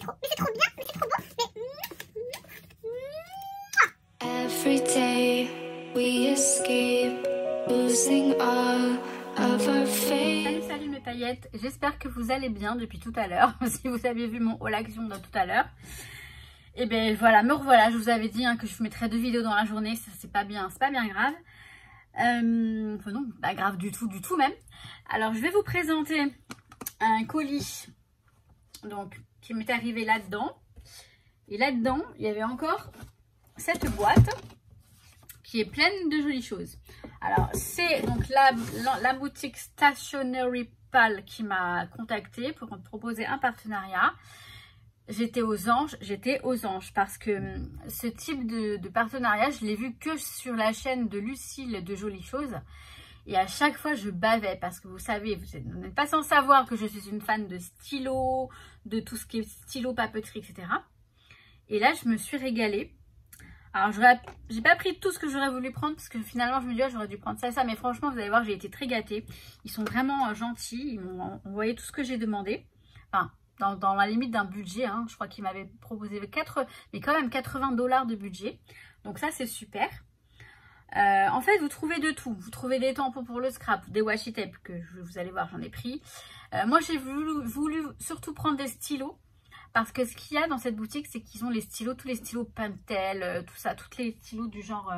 c'est trop bien, mais c'est trop beau, Every day we escape, losing all of our faith. Salut mes paillettes, j'espère que vous allez bien depuis tout à l'heure. Si vous aviez vu mon haul action de tout à l'heure. Et bien voilà, me revoilà, je vous avais dit que je vous mettrais 2 vidéos dans la journée, ça c'est pas bien grave. Enfin non, pas grave du tout même. Alors je vais vous présenter un colis donc qui m'est arrivé là-dedans. Et là-dedans, il y avait encore cette boîte qui est pleine de jolies choses. Alors c'est donc la boutique Stationery Pal qui m'a contactée pour me proposer un partenariat. J'étais aux anges parce que ce type de partenariat, je l'ai vu que sur la chaîne de Lucille de Jolies Choses. Et à chaque fois, je bavais parce que vous savez, vous n'êtes pas sans savoir que je suis une fan de stylo, de tout ce qui est stylo, papeterie, etc. Et là, je me suis régalée. Alors, j'ai pas pris tout ce que j'aurais voulu prendre parce que finalement, je me dis, oh, j'aurais dû prendre ça. Mais franchement, vous allez voir, j'ai été très gâtée. Ils sont vraiment gentils. Ils m'ont envoyé tout ce que j'ai demandé. Enfin, dans la limite d'un budget, je crois qu'il m'avait proposé mais quand même 80 $ de budget. Donc ça, c'est super. En fait, vous trouvez de tout. Vous trouvez des tampons pour le scrap, des washi tape que vous allez voir, j'en ai pris. Moi, j'ai voulu surtout prendre des stylos. Parce que ce qu'il y a dans cette boutique, c'est qu'ils ont les stylos, tous les stylos Pentel, tout ça, tous les stylos du genre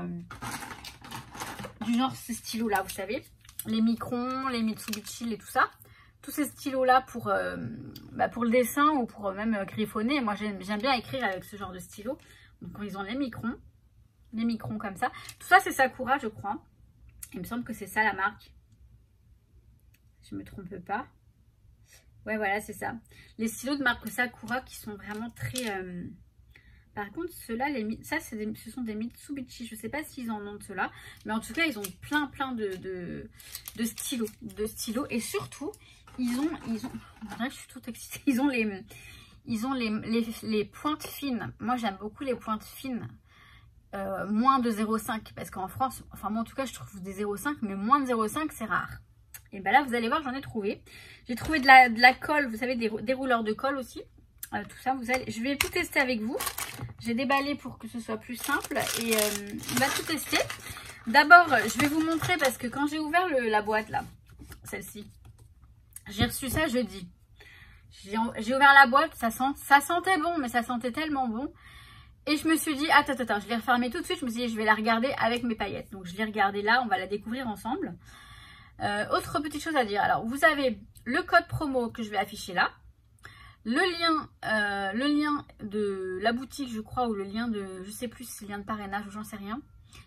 ces stylos-là, vous savez. Les Micron, les Mitsubishi et tout ça. Tous ces stylos-là pour le dessin ou pour même griffonner. Moi, j'aime bien écrire avec ce genre de stylo. Donc, ils ont les Micron comme ça. Tout ça, c'est Sakura, je crois. Il me semble que c'est ça la marque. Je ne me trompe pas. Ouais, voilà, c'est ça. Les stylos de marque Sakura qui sont vraiment très... Par contre, ceux-là, ce sont des Mitsubishi. Je ne sais pas s'ils en ont de ceux-là. Mais en tout cas, ils ont plein de stylos. Et surtout, ils ont... Je suis toute excitée. Ils ont les pointes fines. Moi, j'aime beaucoup les pointes fines. Moins de 0,5. Parce qu'en France, enfin moi en tout cas, je trouve des 0,5. Mais moins de 0,5, c'est rare. Et bien là, vous allez voir, j'en ai trouvé. J'ai trouvé de la colle, vous savez, des rouleurs de colle aussi. Tout ça, je vais tout tester avec vous. J'ai déballé pour que ce soit plus simple. Et on va tout tester. D'abord, je vais vous montrer parce que quand j'ai ouvert la boîte là, celle-ci, j'ai reçu ça jeudi. J'ai ouvert la boîte, ça sentait bon, mais ça sentait tellement bon. Et je me suis dit, attends, je vais refermer tout de suite. Je me suis dit, je vais la regarder avec mes paillettes. Donc, je l'ai regardée là, on va la découvrir ensemble. Autre petite chose à dire. Alors, vous avez le code promo que je vais afficher là. Le lien de la boutique, je crois, ou le lien de... Je sais plus si c'est le lien de parrainage ou j'en sais rien.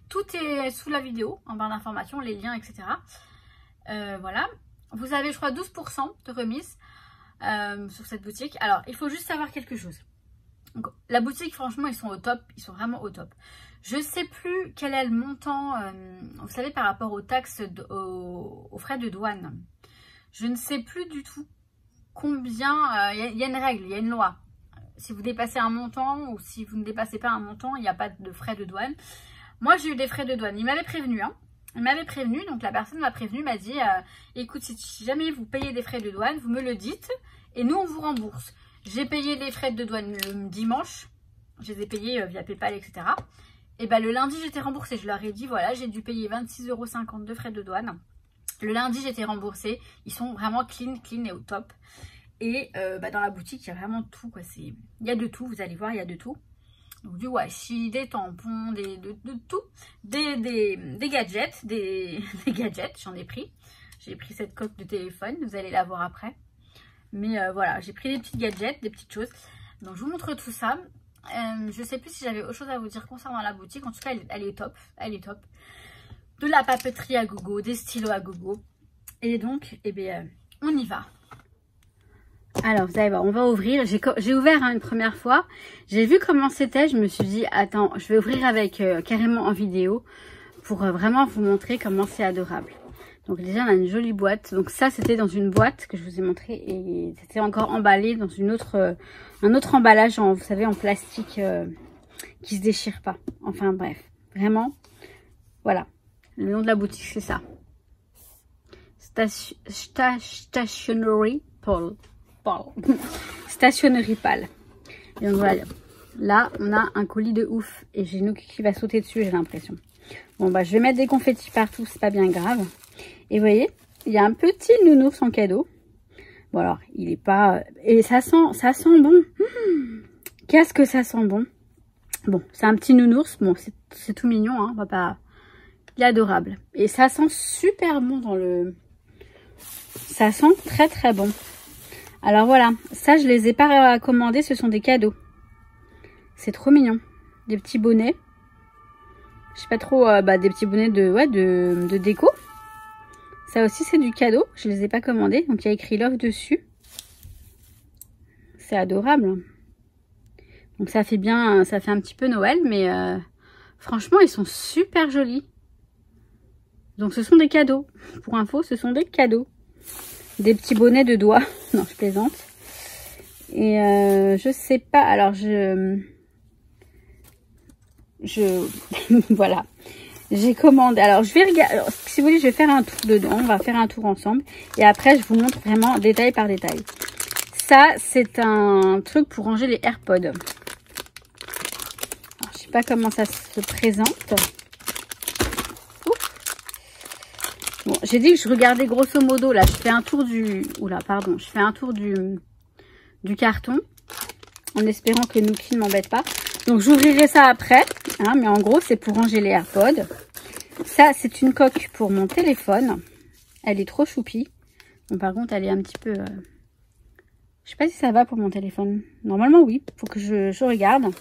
Tout est sous la vidéo, en barre d'informations, les liens, etc. Voilà. Vous avez, je crois, 12% de remise sur cette boutique. Alors, il faut juste savoir quelque chose. Donc, la boutique, franchement, ils sont au top. Ils sont vraiment au top. Je ne sais plus quel est le montant, vous savez, par rapport aux taxes, aux frais de douane. Je ne sais plus du tout combien, il y a une règle, il y a une loi. Si vous dépassez un montant ou si vous ne dépassez pas un montant, il n'y a pas de frais de douane. Moi, j'ai eu des frais de douane. Il m'avait prévenu, Il m'avait prévenu, donc la personne m'a prévenu, m'a dit, écoute, si jamais vous payez des frais de douane, vous me le dites et nous, on vous rembourse. J'ai payé les frais de douane le dimanche. Je les ai payés via PayPal, etc. Et bien le lundi, j'étais remboursée. Je leur ai dit, voilà, j'ai dû payer 26,50 € de frais de douane. Le lundi, j'étais remboursée. Ils sont vraiment clean et au top. Et dans la boutique, il y a vraiment tout, quoi. Il y a de tout, vous allez voir, il y a de tout. Donc du washi, des tampons, de tout. Des gadgets, des gadgets, j'en ai pris. J'ai pris cette coque de téléphone, vous allez la voir après. Mais voilà, j'ai pris des petits gadgets, des petites choses. Donc je vous montre tout ça. Je sais plus si j'avais autre chose à vous dire concernant la boutique. En tout cas, elle est top. Elle est top. De la papeterie à gogo, des stylos à gogo. Et donc, eh bien, on y va. Alors, vous allez voir, on va ouvrir. J'ai ouvert une première fois. J'ai vu comment c'était. Je me suis dit, attends, je vais ouvrir avec carrément en vidéo pour vraiment vous montrer comment c'est adorable. Donc déjà, on a une jolie boîte. Donc ça, c'était dans une boîte que je vous ai montré. Et c'était encore emballé dans un autre emballage, vous savez, en plastique qui se déchire pas. Enfin bref, vraiment, voilà. Le nom de la boutique, c'est ça. Stationery Pal. Stationery Pal. Et donc voilà, là on a un colis de ouf. Et j'ai Nookie qui va sauter dessus, j'ai l'impression. Bon bah je vais mettre des confettis partout, c'est pas bien grave. Et vous voyez, il y a un petit nounours en cadeau. Bon alors, il est pas... Et ça sent bon. Qu'est-ce que ça sent bon. Bon, c'est un petit nounours. Bon, c'est tout mignon, hein. On va pas... Il est adorable. Et ça sent super bon dans le... Ça sent très très bon. Alors voilà, ça je les ai pas commandés, ce sont des cadeaux. C'est trop mignon. Des petits bonnets. Je sais pas trop, des petits bonnets de déco. Ça aussi c'est du cadeau, je les ai pas commandés. Donc il y a écrit Love dessus. C'est adorable. Donc ça fait bien, ça fait un petit peu Noël, mais franchement ils sont super jolis. Donc ce sont des cadeaux. Pour info, ce sont des cadeaux. Des petits bonnets de doigts. Non, je plaisante. Et je sais pas, alors voilà. J'ai commandé. Alors je vais regarder. Si vous voulez, je vais faire un tour dedans. On va faire un tour ensemble. Et après, je vous montre vraiment détail par détail. Ça, c'est un truc pour ranger les AirPods. Alors, je sais pas comment ça se présente. Bon, j'ai dit que je regardais grosso modo. Là, je fais un tour du... Oula, pardon. Je fais un tour du carton. En espérant que Nookie ne m'embête pas. Donc j'ouvrirai ça après, hein, mais en gros c'est pour ranger les AirPods. Ça c'est une coque pour mon téléphone. Elle est trop choupie. Bon par contre elle est un petit peu... Je sais pas si ça va pour mon téléphone. Normalement oui, faut que je regarde.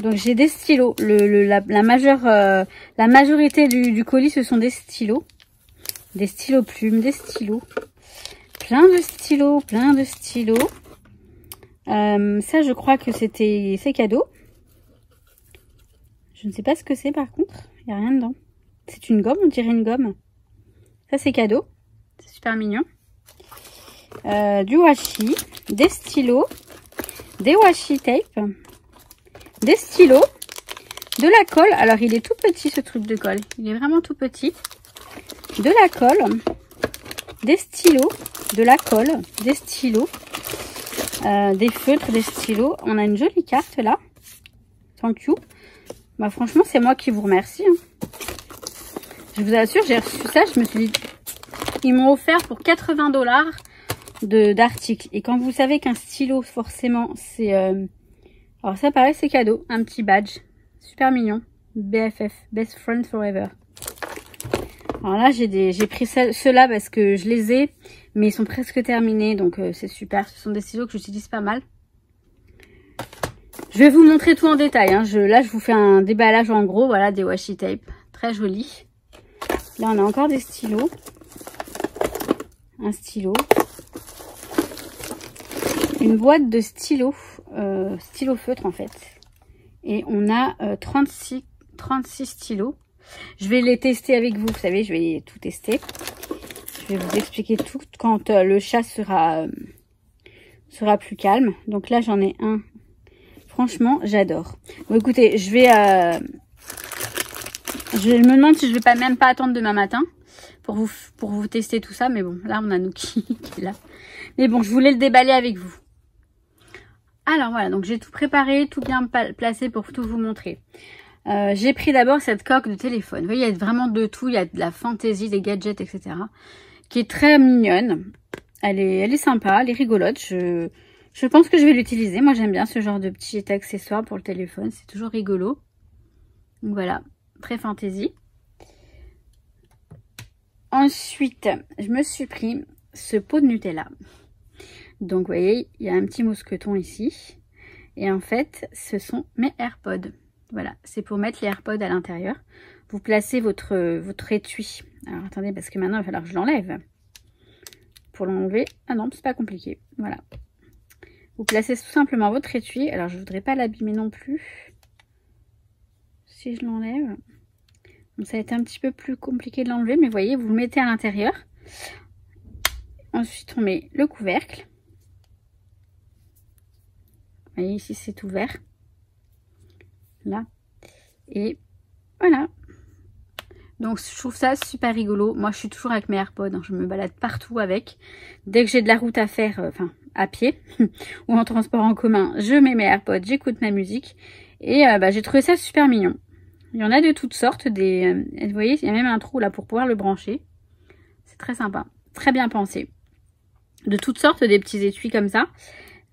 Donc j'ai des stylos. La majorité du colis ce sont des stylos. Des stylos plumes, des stylos. Plein de stylos, plein de stylos. Ça je crois que c'est cadeau. Je ne sais pas ce que c'est par contre. Il n'y a rien dedans. C'est une gomme, on dirait une gomme. Ça c'est cadeau. C'est super mignon. Du washi. Des stylos. Des washi tape. Des stylos. De la colle. Alors il est tout petit ce truc de colle. Il est vraiment tout petit. De la colle. Des stylos. De la colle. Des stylos. Des feutres, des stylos. On a une jolie carte là. Thank you. Bah franchement c'est moi qui vous remercie. Hein. Je vous assure, j'ai reçu ça, je me suis dit... Ils m'ont offert pour 80 $ d'articles. Et quand vous savez qu'un stylo forcément c'est... Alors ça pareil c'est cadeau. Un petit badge. Super mignon. BFF. Best Friend Forever. Alors là j'ai pris ceux-là parce que je les ai. Mais ils sont presque terminés, donc c'est super. Ce sont des stylos que j'utilise pas mal. Je vais vous montrer tout en détail. Hein. Là, je vous fais un déballage en gros. Voilà, des washi tape. Très joli. Là, on a encore des stylos. Un stylo. Une boîte de stylos. Stylo feutre, en fait. Et on a 36 stylos. Je vais les tester avec vous. Vous savez, je vais tout tester. Je vais vous expliquer tout quand le chat sera plus calme. Donc là, j'en ai un. Franchement, j'adore. Bon, écoutez, je me demande si je vais même pas attendre demain matin pour vous tester tout ça. Mais bon, là, on a Nookie qui est là. Mais bon, je voulais le déballer avec vous. Alors voilà, donc j'ai tout préparé, tout bien placé pour tout vous montrer. J'ai pris d'abord cette coque de téléphone. Vous voyez, il y a vraiment de tout. Il y a de la fantaisie, des gadgets, etc. Qui est très mignonne. Elle est sympa, elle est rigolote. Je pense que je vais l'utiliser. Moi, j'aime bien ce genre de petit accessoire pour le téléphone. C'est toujours rigolo. Donc voilà, très fantaisie. Ensuite, je me suis pris ce pot de Nutella. Donc, vous voyez, il y a un petit mousqueton ici. Et en fait, ce sont mes AirPods. Voilà, c'est pour mettre les AirPods à l'intérieur. Vous placez votre étui. Alors, attendez, parce que maintenant, il va falloir que je l'enlève. Pour l'enlever, ah non, c'est pas compliqué. Voilà. Vous placez tout simplement votre étui. Alors, je voudrais pas l'abîmer non plus. Si je l'enlève. Donc, ça a été un petit peu plus compliqué de l'enlever. Mais vous voyez, vous le mettez à l'intérieur. Ensuite, on met le couvercle. Vous voyez, ici, c'est ouvert. Là. Et voilà. Donc je trouve ça super rigolo. Moi je suis toujours avec mes AirPods, hein. Je me balade partout avec. Dès que j'ai de la route à faire, enfin à pied ou en transport en commun, je mets mes AirPods, j'écoute ma musique. Et j'ai trouvé ça super mignon. Il y en a de toutes sortes. Vous voyez, il y a même un trou là pour pouvoir le brancher. C'est très sympa, très bien pensé. De toutes sortes, des petits étuis comme ça.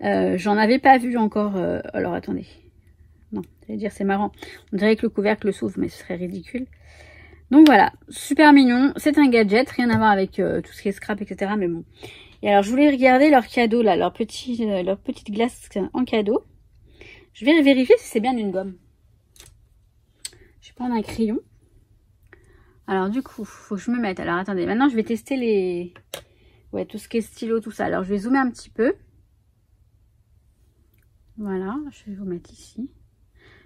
J'en avais pas vu encore. Alors attendez. Non, j'allais dire c'est marrant. On dirait que le couvercle s'ouvre, mais ce serait ridicule. Donc voilà, super mignon. C'est un gadget, rien à voir avec tout ce qui est scrap, etc. Mais bon. Et alors, je voulais regarder leur cadeau, là, leur petite glace en cadeau. Je vais vérifier si c'est bien une gomme. Je vais prendre un crayon. Alors, du coup, faut que je me mette. Alors, attendez, maintenant, je vais tester les... Ouais, tout ce qui est stylo, tout ça. Alors, je vais zoomer un petit peu. Voilà, je vais vous mettre ici.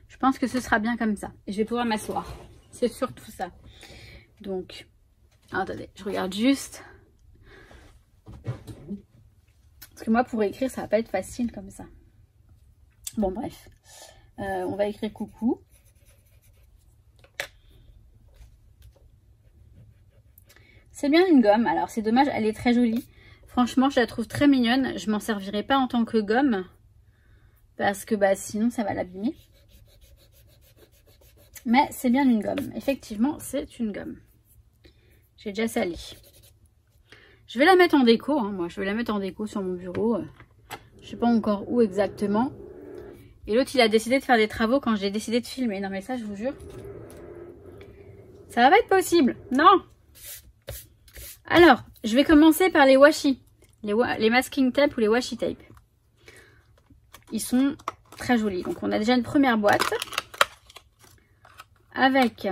Je pense que ce sera bien comme ça. Et je vais pouvoir m'asseoir. C'est surtout ça. Donc, attendez, je regarde juste. Parce que moi, pour écrire, ça va pas être facile comme ça. Bon, bref. On va écrire coucou. C'est bien une gomme. Alors, c'est dommage, elle est très jolie. Franchement, je la trouve très mignonne. Je m'en servirai pas en tant que gomme. Parce que sinon, ça va l'abîmer. Mais c'est bien une gomme. Effectivement, c'est une gomme. J'ai déjà sali. Je vais la mettre en déco. Hein. Moi, je vais la mettre en déco sur mon bureau. Je sais pas encore où exactement. Et l'autre, il a décidé de faire des travaux quand j'ai décidé de filmer. Non, mais ça, je vous jure. Ça va pas être possible. Non. Alors, je vais commencer par les washi. Les masking tape ou les washi tape. Ils sont très jolis. Donc, on a déjà une première boîte. Avec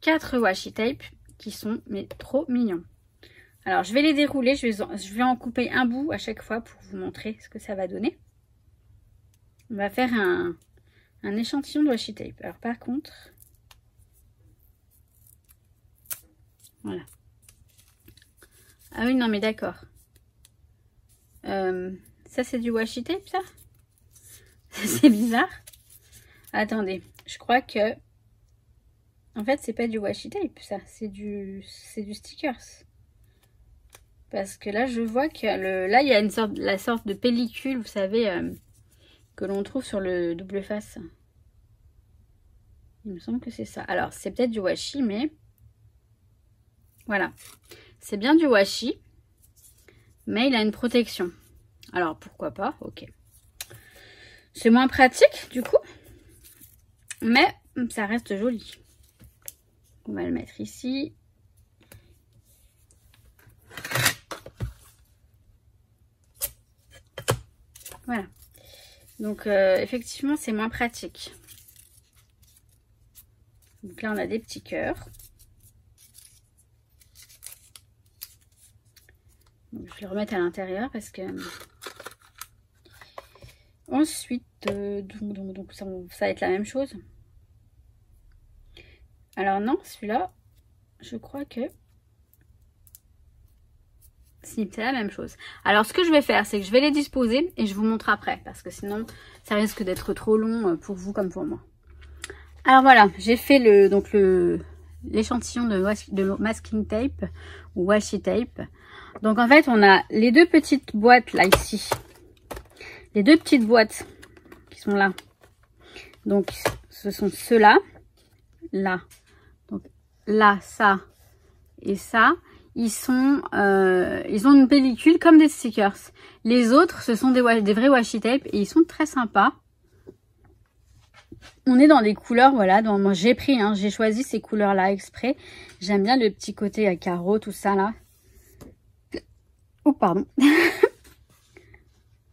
4 washi tape qui sont trop mignons. Alors je vais les dérouler, je vais en couper un bout à chaque fois pour vous montrer ce que ça va donner. On va faire un échantillon de washi tape. Alors par contre, voilà. Ah oui, non mais d'accord. Ça c'est du washi tape ça? C'est bizarre. Attendez, je crois que... En fait, c'est pas du washi tape, ça. C'est du stickers. Parce que là, je vois que là, il y a la sorte de pellicule, vous savez, que l'on trouve sur le double face. Il me semble que c'est ça. Alors, c'est peut-être du washi, mais... Voilà. C'est bien du washi, mais il a une protection. Alors, pourquoi pas? Ok. C'est moins pratique du coup, mais ça reste joli. On va le mettre ici. Voilà. Donc effectivement c'est moins pratique. Donc là on a des petits cœurs. Donc, je vais le remettre à l'intérieur parce que... Ensuite, donc ça va être la même chose. Alors non, celui-là, je crois que... Si, c'est la même chose. Alors ce que je vais faire, c'est que je vais les disposer et je vous montre après. Parce que sinon, ça risque d'être trop long pour vous comme pour moi. Alors voilà, j'ai fait l'échantillon de masking tape ou washi tape. Donc en fait, on a les deux petites boîtes là, ici. Les deux petites boîtes qui sont là. Donc, ce sont ceux-là. Là. Donc, là, ça et ça. Ils ont une pellicule comme des stickers. Les autres, ce sont des vrais washi tape et ils sont très sympas. On est dans des couleurs, voilà. Moi, j'ai pris, hein, j'ai choisi ces couleurs-là exprès. J'aime bien le petit côté à carreaux, tout ça là. Oh, pardon.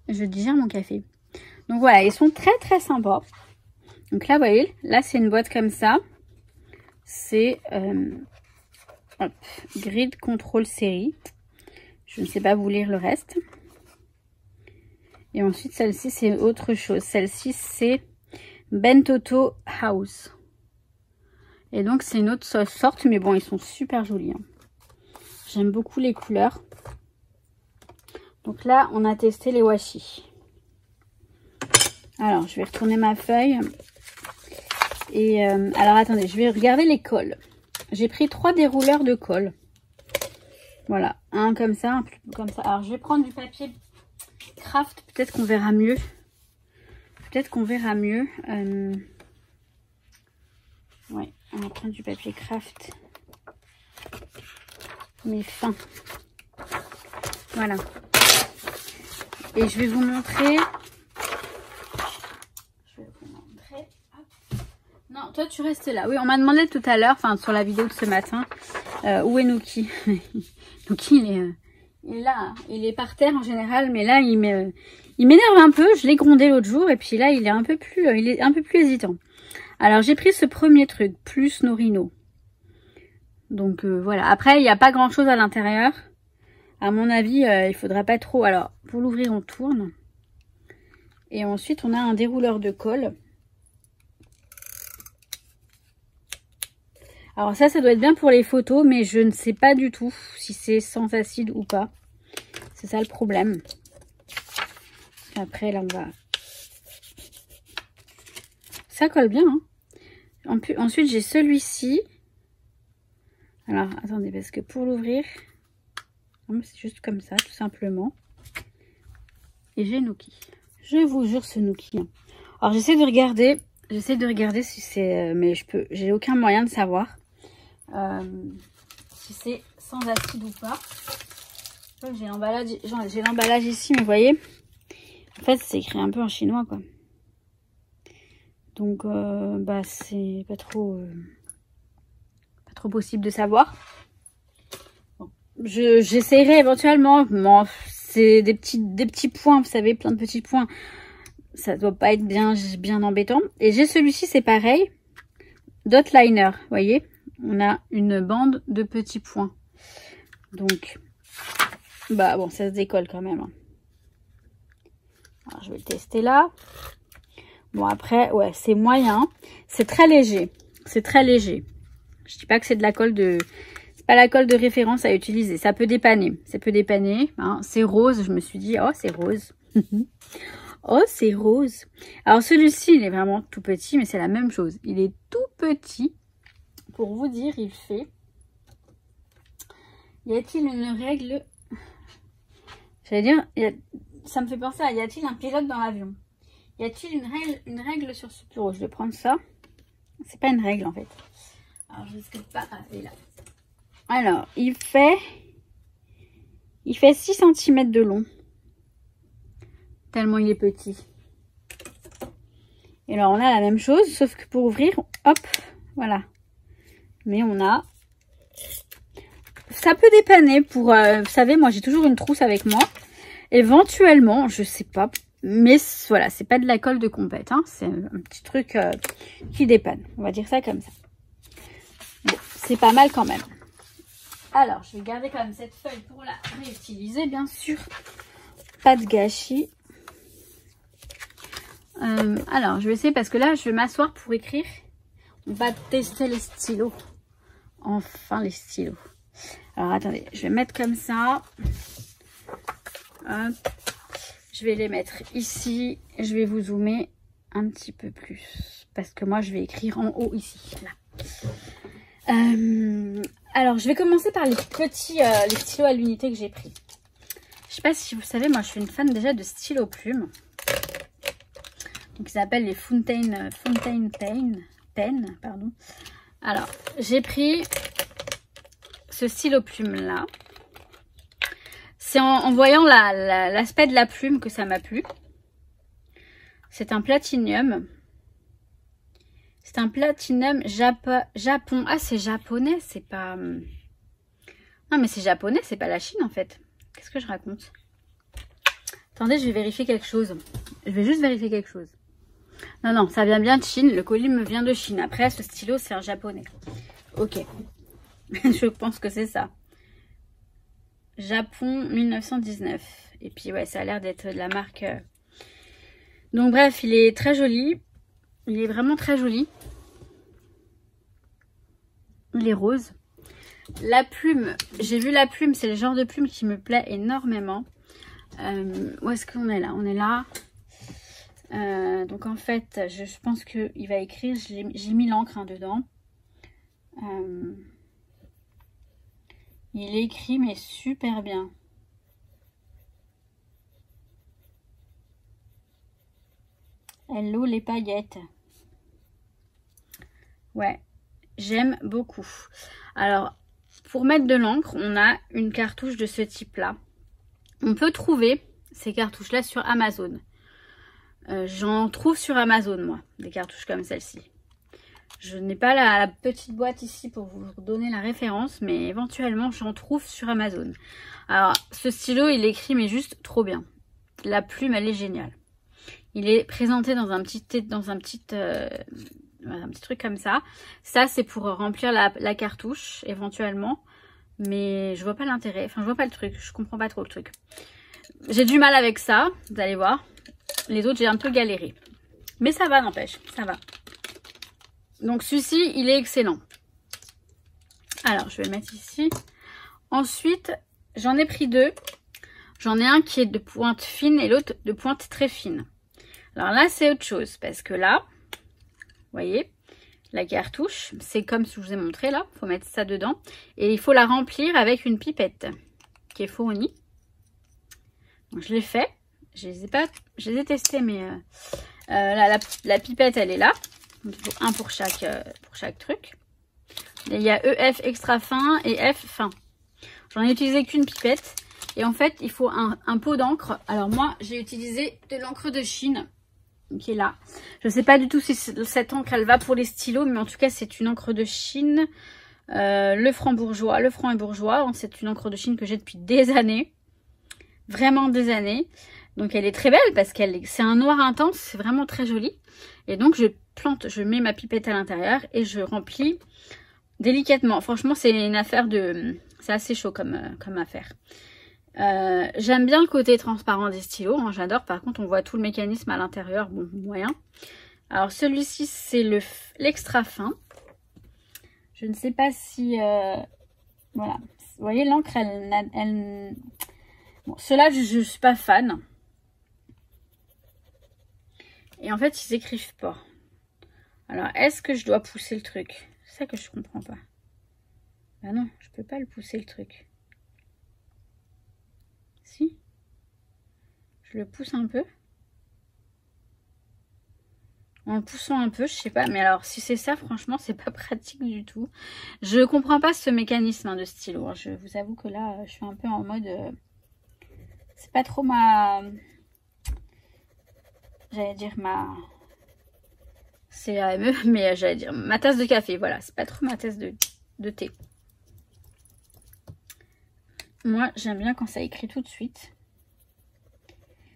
Je digère mon café. Donc voilà, ils sont très très sympas. Donc là, vous voyez, là c'est une boîte comme ça. C'est Grid Control Série. Je ne sais pas vous lire le reste. Et ensuite, celle-ci, c'est autre chose. Celle-ci, c'est Bentoto House. Et donc, c'est une autre sorte, mais bon, ils sont super jolis. Hein. J'aime beaucoup les couleurs. Donc là, on a testé les washi. Alors, je vais retourner ma feuille. Et alors attendez, je vais regarder les cols. J'ai pris 3 dérouleurs de colle. Voilà, un comme ça, un comme ça. Alors je vais prendre du papier craft, peut-être qu'on verra mieux. Peut-être qu'on verra mieux. Ouais, on va prendre du papier craft. Mais fin. Voilà. Et je vais vous montrer. Non, toi tu restes là. Oui, on m'a demandé tout à l'heure, enfin sur la vidéo de ce matin, où est Nuki. Nuki, il est là, hein. Il est par terre en général, mais là il m'énerve un peu. Je l'ai grondé l'autre jour et puis là il est un peu plus hésitant. Alors j'ai pris ce premier truc, plus Norino. Donc voilà. Après il n'y a pas grand chose à l'intérieur. À mon avis, il faudra pas trop. Alors pour l'ouvrir on tourne. Et ensuite on a un dérouleur de colle. Alors ça doit être bien pour les photos, mais je ne sais pas du tout si c'est sans acide ou pas. C'est ça le problème. Après là on va... Ça colle bien, hein. Ensuite j'ai celui-ci. Alors attendez, parce que pour l'ouvrir, c'est juste comme ça, tout simplement. Et j'ai Nuki. Je vous jure ce Nuki. Hein. Alors j'essaie de regarder si c'est... mais j'ai aucun moyen de savoir. Si c'est sans acide ou pas. J'ai l'emballage ici, mais vous voyez, en fait c'est écrit un peu en chinois quoi. Donc bah c'est pas trop possible de savoir. Bon, j'essaierai éventuellement. Bon, c'est des petits points, vous savez, plein de petits points. Ça doit pas être bien embêtant. Et j'ai celui-ci, c'est pareil, dot liner, vous voyez. On a une bande de petits points. Donc, bah bon, ça se décolle quand même. Alors, je vais le tester là. Bon, après, ouais, c'est moyen. C'est très léger. C'est très léger. Je dis pas que c'est de la colle de... C'est pas la colle de référence à utiliser. Ça peut dépanner. Ça peut dépanner. Hein. C'est rose. Je me suis dit, oh, c'est rose. Oh, c'est rose. Alors, celui-ci, il est vraiment tout petit, mais c'est la même chose. Il est tout petit. Pour vous dire, il fait... Y a-t-il une règle... J'allais dire, ça me fait penser à y a-t-il un pilote dans l'avion? Y a-t-il une règle sur ce bureau? Je vais prendre ça. C'est pas une règle en fait. Alors je risque pas. Ah, elle est là. Alors, il fait 6 cm de long. Tellement il est petit. Et alors on a la même chose, sauf que pour ouvrir, hop, voilà. Mais on a... Ça peut dépanner pour... vous savez, moi j'ai toujours une trousse avec moi. Éventuellement, je sais pas. Mais voilà, c'est pas de la colle de compète. Hein, c'est un petit truc qui dépanne. On va dire ça comme ça. Bon, c'est pas mal quand même. Alors, je vais garder quand même cette feuille pour la réutiliser, bien sûr. Pas de gâchis. Alors, je vais essayer parce que là, je vais m'asseoir pour écrire. On va tester les stylos. Enfin, les stylos. Alors, attendez. Je vais mettre comme ça. Hop. Je vais les mettre ici. Je vais vous zoomer un petit peu plus. Parce que moi, je vais écrire en haut ici. Là. Alors, je vais commencer par les petits les stylos à l'unité que j'ai pris. Je sais pas si vous savez, moi, je suis une fan déjà de stylos plumes. Donc, ils s'appellent les Fountain Pen, pardon. Alors, j'ai pris ce stylo plume là. C'est en voyant l'aspect de la plume que ça m'a plu. C'est un platinium. C'est un platinum Japon. Ah, c'est japonais, c'est pas... Non, mais c'est japonais, c'est pas la Chine en fait. Qu'est-ce que je raconte? Attendez, je vais vérifier quelque chose. Je vais juste vérifier quelque chose. Non, non, ça vient bien de Chine. Le colis me vient de Chine. Après, ce stylo, c'est un japonais. Ok. Je pense que c'est ça. Japon 1919. Et puis, ouais, ça a l'air d'être de la marque... Donc, bref, il est très joli. Il est vraiment très joli. Il est rose. La plume, j'ai vu la plume, c'est le genre de plume qui me plaît énormément. Où est-ce qu'on est là? On est là. Donc en fait, je pense qu'il va écrire, j'ai mis l'encre hein, dedans. Il écrit mais super bien. Hello les paillettes. Ouais, j'aime beaucoup. Alors, pour mettre de l'encre, on a une cartouche de ce type-là. On peut trouver ces cartouches-là sur Amazon. J'en trouve sur Amazon, moi, des cartouches comme celle-ci. Je n'ai pas la petite boîte ici pour vous donner la référence, mais éventuellement, j'en trouve sur Amazon. Alors, ce stylo, il écrit, mais juste trop bien. La plume, elle est géniale. Il est présenté dans un petit truc comme ça. Ça, c'est pour remplir la cartouche, éventuellement. Mais je vois pas l'intérêt. Enfin, je vois pas le truc. Je comprends pas trop le truc. J'ai du mal avec ça, vous allez voir. Les autres, j'ai un peu galéré. Mais ça va, n'empêche. Ça va. Donc, celui-ci, il est excellent. Alors, je vais le mettre ici. Ensuite, j'en ai pris deux. J'en ai un qui est de pointe fine et l'autre de pointe très fine. Alors là, c'est autre chose. Parce que là, vous voyez, la cartouche, c'est comme ce que je vous ai montré là. Il faut mettre ça dedans. Et il faut la remplir avec une pipette qui est fournie. Donc, je l'ai fait. Je les ai testés, mais la pipette, elle est là. Donc, il faut un pour chaque truc. Et il y a EF extra fin et F fin. J'en ai utilisé qu'une pipette. Et en fait, il faut un pot d'encre. Alors moi, j'ai utilisé de l'encre de Chine qui est là. Je ne sais pas du tout si cette encre, elle va pour les stylos. Mais en tout cas, c'est une encre de Chine. Le franc et bourgeois. C'est une encre de Chine que j'ai depuis des années. Vraiment des années. Donc elle est très belle parce c'est un noir intense, c'est vraiment très joli. Et donc je mets ma pipette à l'intérieur et je remplis délicatement. Franchement, c'est une affaire c'est assez chaud comme affaire. J'aime bien le côté transparent des stylos, hein, j'adore. Par contre, on voit tout le mécanisme à l'intérieur, bon, moyen. Alors celui-ci, c'est l'extra fin. Je ne sais pas si... voilà. Vous voyez, l'encre, bon, ceux-là, je ne suis pas fan. Et en fait, ils écrivent pas. Alors, est-ce que je dois pousser le truc? C'est ça que je comprends pas. Bah non, je peux pas le pousser le truc. Si. Je le pousse un peu. En le poussant un peu, je sais pas. Mais alors, si c'est ça, franchement, c'est pas pratique du tout. Je comprends pas ce mécanisme hein, de stylo. Je vous avoue que là, je suis un peu en mode... c'est pas trop ma... J'allais dire CAME, mais j'allais dire ma tasse de café. Voilà, c'est pas trop ma tasse de thé. Moi, j'aime bien quand ça écrit tout de suite.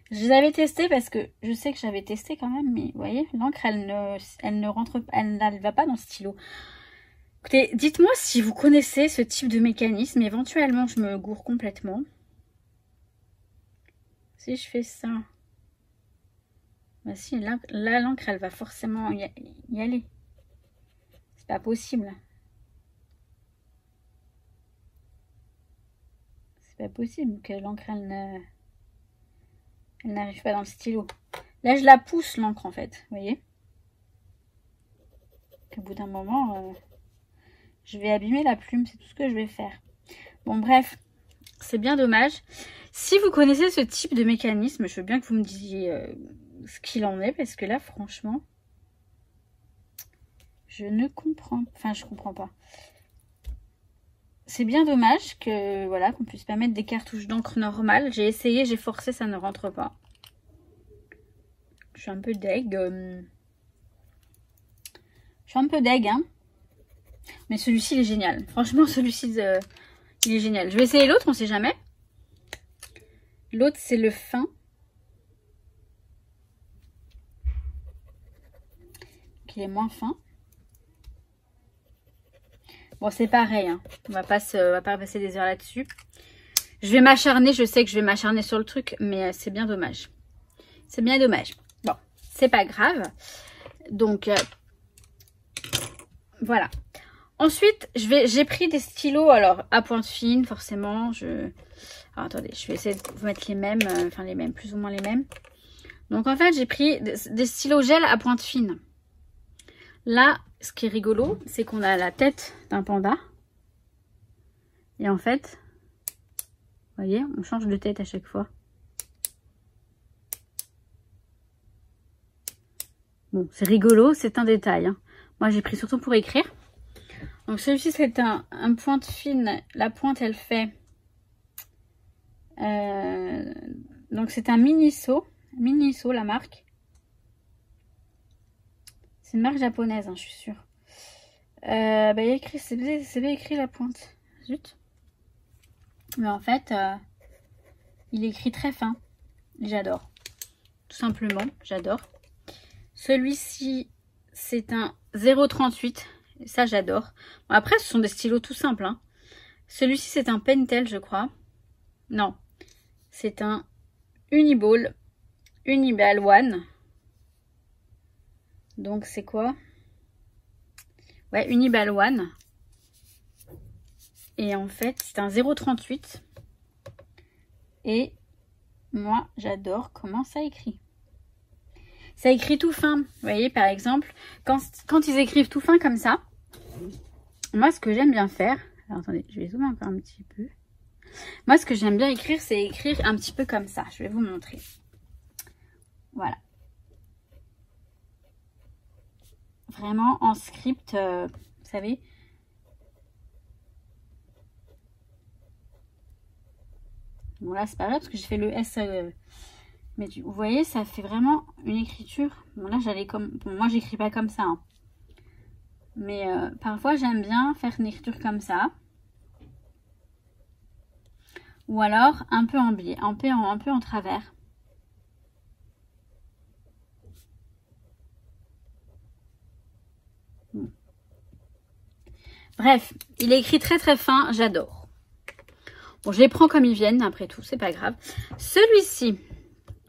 Je les avais testés parce que je sais que j'avais testé quand même, mais vous voyez, l'encre, elle ne rentre pas, elle ne va pas dans le stylo. Écoutez, dites-moi si vous connaissez ce type de mécanisme. Éventuellement, je me gourre complètement. Si je fais ça... Bah si, là l'encre, elle va forcément y aller. C'est pas possible. C'est pas possible que l'encre, elle n'arrive pas dans le stylo. Là, je la pousse, l'encre, en fait. Vous voyez? Au bout d'un moment, je vais abîmer la plume. C'est tout ce que je vais faire. Bon, bref. C'est bien dommage. Si vous connaissez ce type de mécanisme, je veux bien que vous me disiez... ce qu'il en est, parce que là franchement je ne comprends pas. C'est bien dommage que voilà qu'on puisse pas mettre des cartouches d'encre normales. J'ai essayé, j'ai forcé, ça ne rentre pas. Je suis un peu deg. Je suis un peu deg hein. Mais celui-ci il est génial. Franchement celui-ci il est génial. Je vais essayer l'autre, on sait jamais. L'autre c'est le fin. Il est moins fin. Bon, c'est pareil. Hein. On va pas passer des heures là-dessus. Je vais m'acharner. Je sais que je vais m'acharner sur le truc. Mais c'est bien dommage. C'est bien dommage. Bon, c'est pas grave. Donc, voilà. Ensuite, j'ai pris des stylos. Alors, à pointe fine, forcément. Alors, attendez, je vais essayer de vous mettre les mêmes. Enfin, les mêmes. Plus ou moins les mêmes. Donc en fait, j'ai pris des stylos gel à pointe fine. Là, ce qui est rigolo, c'est qu'on a la tête d'un panda. Et en fait, vous voyez, on change de tête à chaque fois. Bon, c'est rigolo, c'est un détail. Hein. Moi, j'ai pris surtout pour écrire. Donc celui-ci, c'est un pointe fine. La pointe, elle fait... donc c'est un Miniso. Miniso, la marque. C'est une marque japonaise, hein, je suis sûre. Il y a écrit, c'est bien écrit la pointe. Zut. Mais en fait, il est écrit très fin. J'adore. Tout simplement, j'adore. Celui-ci, c'est un 0,38. Ça, j'adore. Bon, après, ce sont des stylos tout simples. Hein. Celui-ci, c'est un Pentel, je crois. Non. C'est un Uniball. Uniball One. Donc, c'est quoi? Ouais, Uniball One. Et en fait, c'est un 0,38. Et moi, j'adore comment ça écrit. Ça écrit tout fin. Vous voyez, par exemple, quand ils écrivent tout fin comme ça, moi, ce que j'aime bien faire... Alors, attendez, je vais zoomer encore un petit peu. Moi, ce que j'aime bien écrire, c'est écrire un petit peu comme ça. Je vais vous montrer. Voilà. Vraiment en script, vous savez. Bon, là, c'est pas vrai parce que j'ai fait le S... mais vous voyez, ça fait vraiment une écriture. Bon, là, j'allais comme... Bon, moi, j'écris pas comme ça. Hein. Mais parfois, j'aime bien faire une écriture comme ça. Ou alors, un peu en biais, un peu en travers. Bon. Bref, il est écrit très très fin, j'adore. Bon, je les prends comme ils viennent, après tout, c'est pas grave. Celui-ci...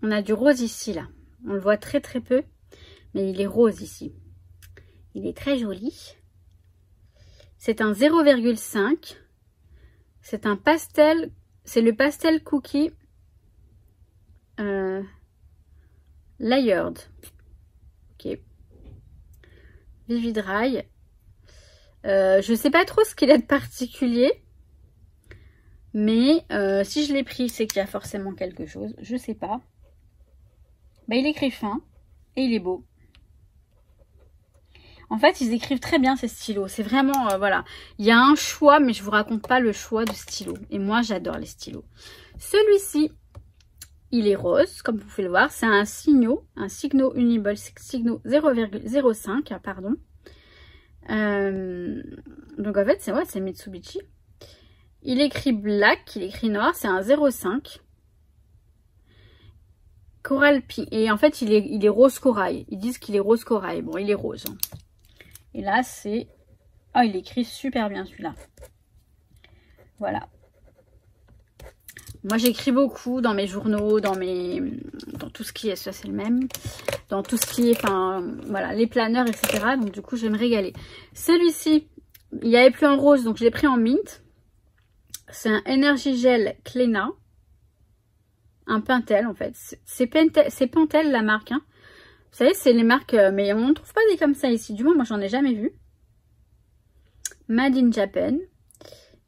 On a du rose ici, là. On le voit très très peu, mais il est rose ici. Il est très joli. C'est un 0,5. C'est un pastel. C'est le pastel cookie layered. Ok. Vividry. Je sais pas trop ce qu'il a de particulier. Mais si je l'ai pris, c'est qu'il y a forcément quelque chose. Je sais pas. Bah, il écrit fin et il est beau. En fait, ils écrivent très bien ces stylos. C'est vraiment, voilà. Il y a un choix, mais je vous raconte pas le choix de stylos. Et moi, j'adore les stylos. Celui-ci, il est rose, comme vous pouvez le voir. C'est un Signo Uniball Signo 0,05, pardon. Donc, en fait, c'est Mitsubishi. Il écrit black, il écrit noir. C'est un 0,5. Coral Pink. Et en fait, il est rose corail. Ils disent qu'il est rose corail. Bon, il est rose. Hein. Et là, c'est... Oh, il écrit super bien celui-là. Voilà. Moi, j'écris beaucoup dans mes journaux, dans tout ce qui est... Ça, c'est le même. Dans tout ce qui est... Enfin, voilà, les planeurs, etc. Donc, du coup, je vais me régaler. Celui-ci, il n'y avait plus en rose, donc je l'ai pris en mint. C'est un Energy Gel Cléna. Un Pentel en fait. C'est Pentel la marque. Hein. Vous savez, c'est les marques, mais on ne trouve pas des comme ça ici. Du moins, moi, j'en ai jamais vu. Made in Japan.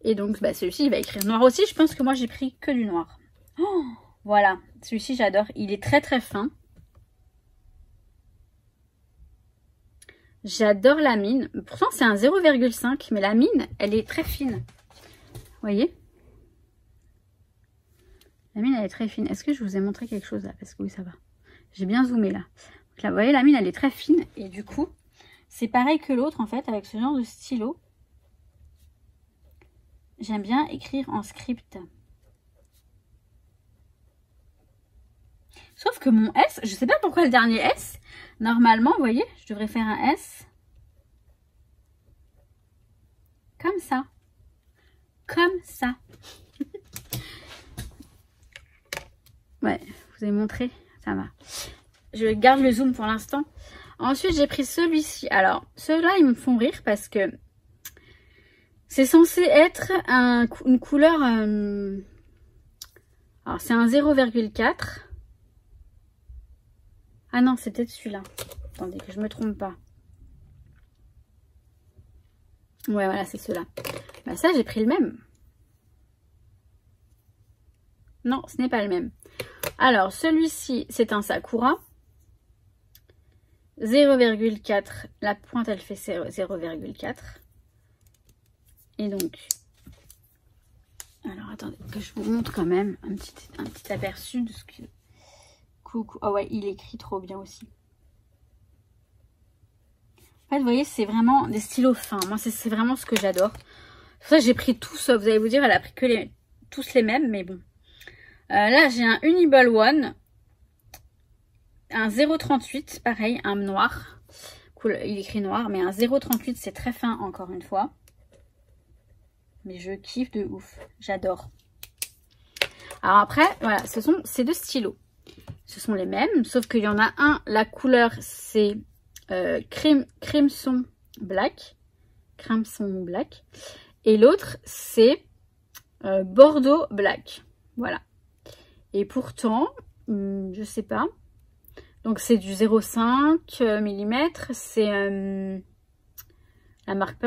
Et donc, bah, celui-ci, il va écrire noir aussi. Je pense que moi, j'ai pris que du noir. Oh, voilà. Celui-ci, j'adore. Il est très, très fin. J'adore la mine. Pourtant, c'est un 0,5. Mais la mine, elle est très fine. Vous voyez ? La mine, elle est très fine. Est-ce que je vous ai montré quelque chose là? Parce que oui, ça va. J'ai bien zoomé là. Donc là, vous voyez, la mine, elle est très fine. Et du coup, c'est pareil que l'autre, en fait, avec ce genre de stylo. J'aime bien écrire en script. Sauf que mon S, je sais pas pourquoi le dernier S, normalement, vous voyez, je devrais faire un S. Comme ça. Comme ça. Ouais, je vous ai montré, ça va. Je garde le zoom pour l'instant. Ensuite, j'ai pris celui-ci. Alors, ceux-là, ils me font rire parce que c'est censé être une couleur... alors, c'est un 0,4. Ah non, c'est peut-être celui-là. Attendez, que je me trompe pas. Ouais, voilà, c'est ceux-là. Bah ça, j'ai pris le même. Non, ce n'est pas le même. Alors, celui-ci, c'est un Sakura. 0,4. La pointe, elle fait 0,4. Et donc... Alors, attendez, que je vous montre quand même un petit aperçu de ce que... Coucou. Oh ouais, il écrit trop bien aussi. En fait, vous voyez, c'est vraiment des stylos fins. Moi, c'est vraiment ce que j'adore. C'est pour ça que j'ai pris tous. Vous allez vous dire, elle a pris que tous les mêmes, mais bon. Là, j'ai un Uniball One. Un 0,38, pareil, un noir. Cool, il écrit noir, mais un 0,38, c'est très fin, encore une fois. Mais je kiffe de ouf. J'adore. Alors après, voilà, ce sont ces deux stylos. Ce sont les mêmes, sauf qu'il y en a un, la couleur, c'est Crimson Black. Crimson Black. Et l'autre, c'est Bordeaux Black. Voilà. Et pourtant, je sais pas. Donc c'est du 0,5 mm. C'est la marque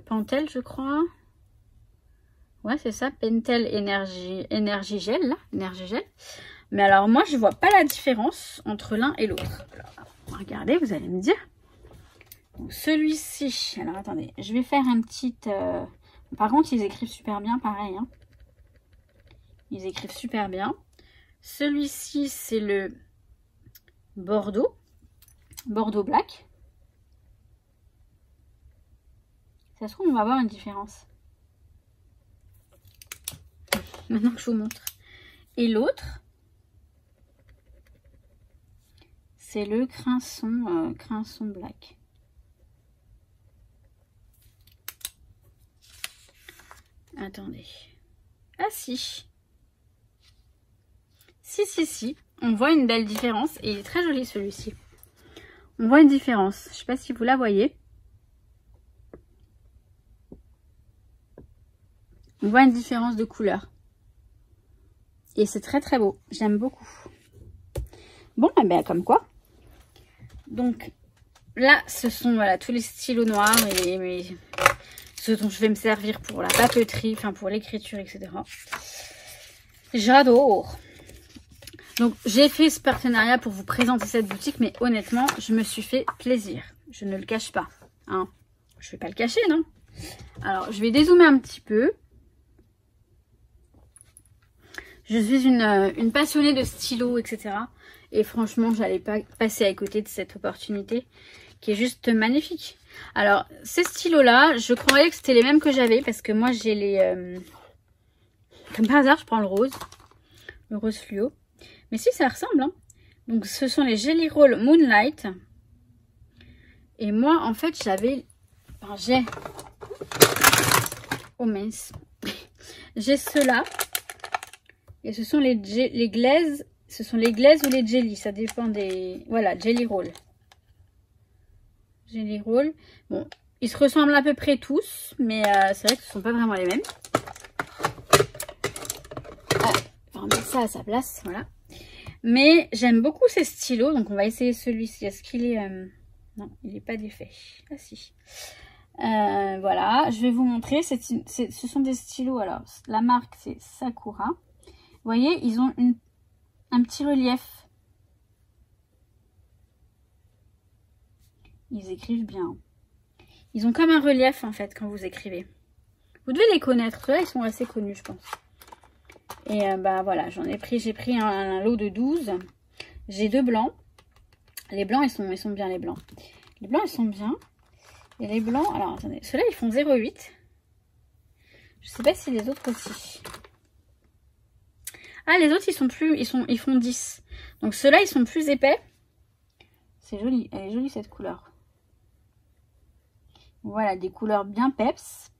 Pentel, je crois. Ouais, c'est ça. Pentel Energy Gel, là. Energy Gel. Mais alors, moi, je vois pas la différence entre l'un et l'autre. Alors, regardez, vous allez me dire. Celui-ci, alors attendez, je vais faire un petit... Par contre, ils écrivent super bien, pareil. Hein. Ils écrivent super bien. Celui-ci, c'est le Bordeaux. Bordeaux Black. Ça se trouve, on va voir une différence. Maintenant que je vous montre. Et l'autre, c'est le Crimson Black. Attendez. Ah si. Si. On voit une belle différence. Et il est très joli celui-ci. On voit une différence. Je ne sais pas si vous la voyez. On voit une différence de couleur. Et c'est très très beau. J'aime beaucoup. Bon, ben comme quoi. Donc là, ce sont voilà, tous les stylos noirs et ce dont je vais me servir pour la papeterie, enfin pour l'écriture, etc. J'adore. Donc j'ai fait ce partenariat pour vous présenter cette boutique, mais honnêtement, je me suis fait plaisir. Je ne le cache pas. Hein. Je ne vais pas le cacher, non? Alors, je vais dézoomer un petit peu. Je suis une passionnée de stylos, etc. Et franchement, j'allais pas passer à côté de cette opportunité qui est juste magnifique. Alors, ces stylos-là, je croyais que c'était les mêmes que j'avais parce que moi, j'ai les... Comme par hasard, je prends le rose fluo. Mais si, ça ressemble. Hein. Donc, ce sont les Jelly Roll Moonlight. Et moi, en fait, j'avais... Enfin, j'ai... Oh mince. J'ai ceux-là. Et ce sont les glazes. Ce sont les glazes ou les jelly. Ça dépend des... Voilà, Jelly Roll. Jelly Roll. Bon, ils se ressemblent à peu près tous. Mais c'est vrai que ce ne sont pas vraiment les mêmes. On va remettre ça à sa place. Voilà. Mais j'aime beaucoup ces stylos. Donc on va essayer celui-ci. Est-ce qu'il est... Non, il n'est pas d'effet. Ah si. Voilà, je vais vous montrer. Ce sont des stylos. Alors, la marque, c'est Sakura. Vous voyez, ils ont un petit relief. Ils écrivent bien. Ils ont comme un relief, en fait, quand vous écrivez. Vous devez les connaître. Ceux-là, ils sont assez connus, je pense. Et bah voilà, j'ai pris un lot de 12. J'ai 2 blancs. Les blancs, ils sont bien, les blancs. Les blancs, ils sont bien. Et les blancs, alors attendez, ceux-là, ils font 0,8. Je sais pas si les autres aussi. Ah, les autres, ils font 10. Donc ceux-là, ils sont plus épais. C'est joli, elle est jolie cette couleur. Voilà, des couleurs bien peps.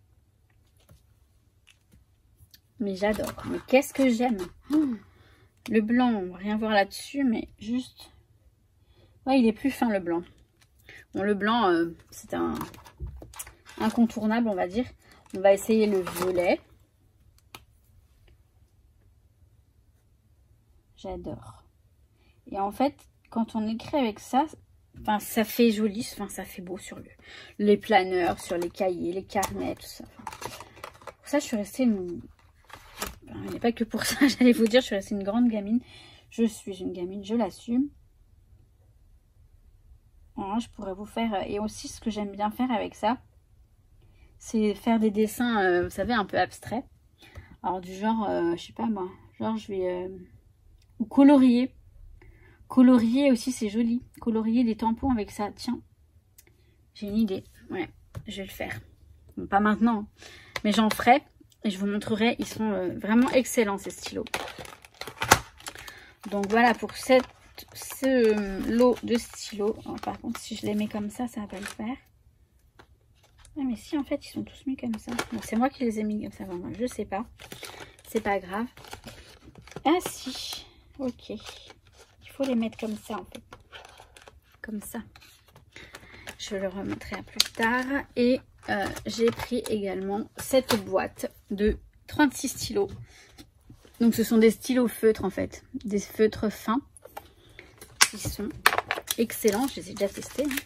Mais j'adore. Mais qu'est-ce que j'aime. Le blanc, on va rien voir là-dessus, mais juste... Ouais, il est plus fin le blanc. Bon, le blanc, c'est un incontournable, on va dire. On va essayer le violet. J'adore. Et en fait, quand on écrit avec ça, enfin, ça fait joli, enfin, ça fait beau sur les planeurs, sur les cahiers, les carnets, tout ça. Enfin, pour ça, je suis restée une... Enfin, il n'y a pas que pour ça, j'allais vous dire, je suis restée une grande gamine. Je suis une gamine, je l'assume. Voilà, je pourrais vous faire... Et aussi, ce que j'aime bien faire avec ça, c'est faire des dessins, vous savez, un peu abstraits. Alors, du genre, je sais pas moi, genre, je vais... ou colorier. Colorier aussi, c'est joli. Colorier des tampons avec ça. Tiens, j'ai une idée. Ouais, je vais le faire. Bon, pas maintenant, mais j'en ferai. Et je vous montrerai. Ils sont vraiment excellents, ces stylos. Donc, voilà pour ce lot de stylos. Alors, par contre, si je les mets comme ça, ça va pas le faire. Ah, mais si, en fait, ils sont tous mis comme ça. Bon, c'est moi qui les ai mis comme ça. Vraiment, je sais pas. C'est pas grave. Ah, si. Ok. Il faut les mettre comme ça, en fait. Comme ça. Je le remettrai plus tard. Et j'ai pris également cette boîte de 36 stylos. Donc, ce sont des stylos feutres, en fait. Des feutres fins. Ils sont excellents. Je les ai déjà testés. Hein.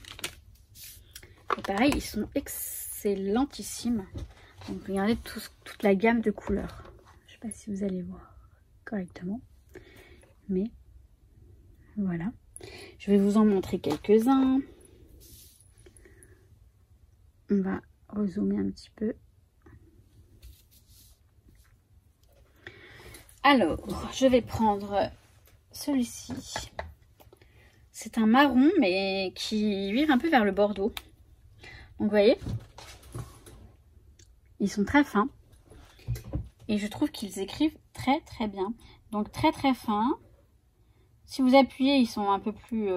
Et pareil, ils sont excellentissimes. Donc, regardez toute la gamme de couleurs. Je ne sais pas si vous allez voir correctement. Mais voilà. Je vais vous en montrer quelques-uns. On va rezoomer un petit peu. Alors, je vais prendre celui-ci. C'est un marron, mais qui vire un peu vers le bordeaux. Donc, vous voyez, ils sont très fins. Et je trouve qu'ils écrivent très, très bien. Donc, très, très fins. Si vous appuyez, ils sont un peu plus...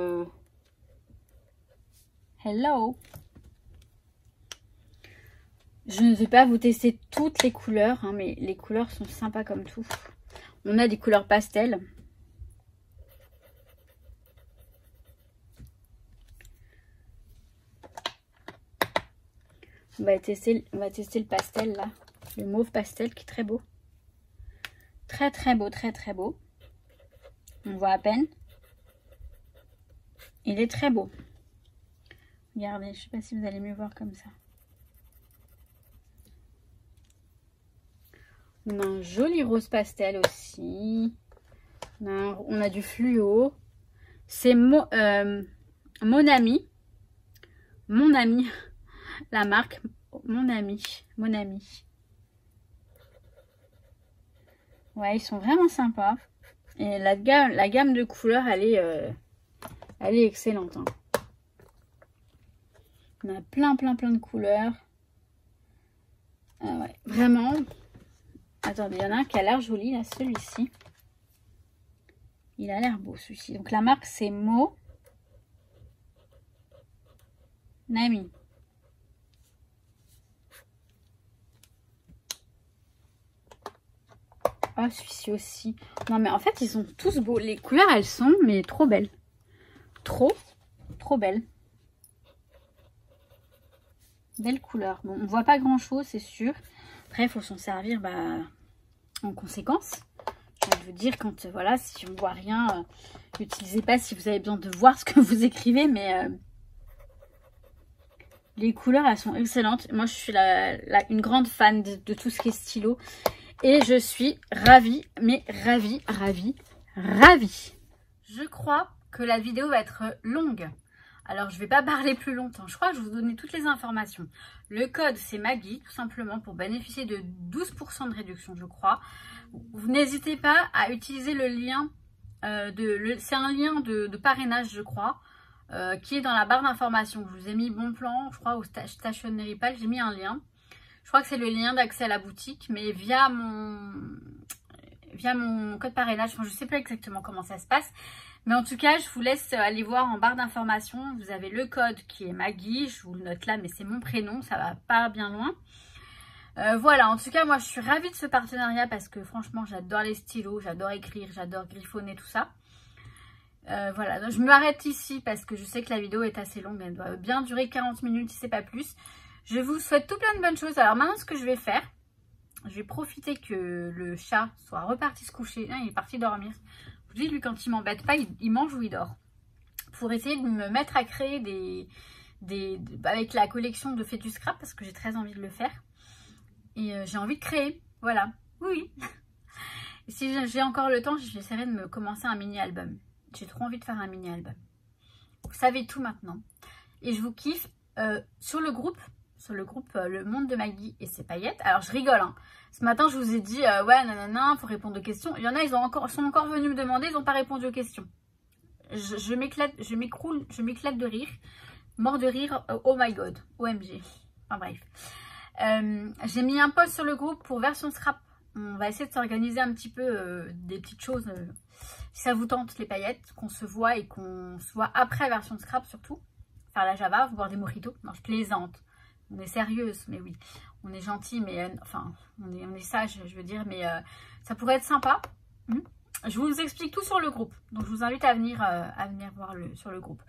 Hello! Je ne vais pas vous tester toutes les couleurs, hein, mais les couleurs sont sympas comme tout. On a des couleurs pastel. On va tester le pastel là. Le mauve pastel qui est très beau. Très très beau, très très beau. On voit à peine. Il est très beau. Regardez, je ne sais pas si vous allez mieux voir comme ça. On a un joli rose pastel aussi. On a du fluo. C'est mon ami. Mon ami. La marque. Mon ami. Mon ami. Ouais, ils sont vraiment sympas. Et la gamme de couleurs, elle est excellente. Hein. On a plein de couleurs. Ah ouais, vraiment. Attendez, il y en a un qui a l'air joli, là, celui-ci. Il a l'air beau, celui-ci. Donc, la marque, c'est Mo Nami. Oh, celui-ci aussi. Non, mais en fait, ils sont tous beaux. Les couleurs, elles sont, mais trop belles. Trop belles. Belle couleur. Bon, on voit pas grand-chose, c'est sûr. Après, il faut s'en servir en conséquence. Je vais vous dire, quand voilà, si on ne voit rien, n'utilisez pas si vous avez besoin de voir ce que vous écrivez. Mais les couleurs, elles sont excellentes. Moi, je suis une grande fan de tout ce qui est stylo. Et je suis ravie, mais ravie. Je crois que la vidéo va être longue. Alors, je ne vais pas parler plus longtemps. Je crois que je vais vous donner toutes les informations. Le code, c'est Maggie, tout simplement, pour bénéficier de 12% de réduction, je crois. Vous n'hésitez pas à utiliser le lien. C'est un lien de parrainage, je crois, qui est dans la barre d'informations. Je vous ai mis Bon Plan, je crois, au Stationery Pal. J'ai mis un lien. Je crois que c'est le lien d'accès à la boutique, mais via mon code parrainage. Enfin, je ne sais plus exactement comment ça se passe. Mais en tout cas, je vous laisse aller voir en barre d'informations. Vous avez le code qui est Maggie. Je vous le note là, mais c'est mon prénom. Ça va pas bien loin. Voilà, en tout cas, moi, je suis ravie de ce partenariat parce que franchement, j'adore les stylos. J'adore écrire, j'adore griffonner, tout ça. Voilà, donc je m'arrête ici parce que je sais que la vidéo est assez longue. Elle doit bien durer 40 minutes, si c'est pas plus. Je vous souhaite tout plein de bonnes choses. Alors maintenant, ce que je vais faire, je vais profiter que le chat soit reparti se coucher. Ah, il est parti dormir. Je vous dis, lui, quand il m'embête pas, il mange ou il dort. pour essayer de me mettre à créer avec la collection de Fais du Scrap parce que j'ai très envie de le faire. Et j'ai envie de créer, voilà, oui. Et si j'ai encore le temps, j'essaierai de me commencer un mini-album. J'ai trop envie de faire un mini-album. Vous savez tout maintenant. Et je vous kiffe sur le groupe Le Monde de Maggie et ses paillettes. Alors je rigole, hein. Ce matin je vous ai dit ouais nanana, faut répondre aux questions. Il y en a, sont encore venus me demander, ils n'ont pas répondu aux questions. Je m'éclate de rire, mort de rire, oh my god, OMG. Enfin bref. J'ai mis un post sur le groupe pour version scrap. On va essayer de s'organiser un petit peu des petites choses. Si ça vous tente les paillettes, qu'on se voit et qu'on se voit après version scrap surtout. Faire la Java, boire des mojitos. Non, je plaisante. On est sérieuse, mais oui. On est gentil, mais enfin, on est sage, je veux dire. Mais ça pourrait être sympa. Je vous explique tout sur le groupe. Donc, je vous invite à venir voir sur le groupe.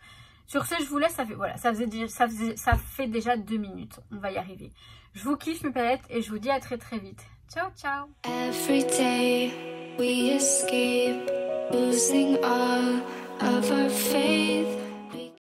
Sur ce, je vous laisse. Ça fait déjà 2 minutes. On va y arriver. Je vous kiffe mes paillettes et je vous dis à très très vite. Ciao, ciao. Every day we escape losing all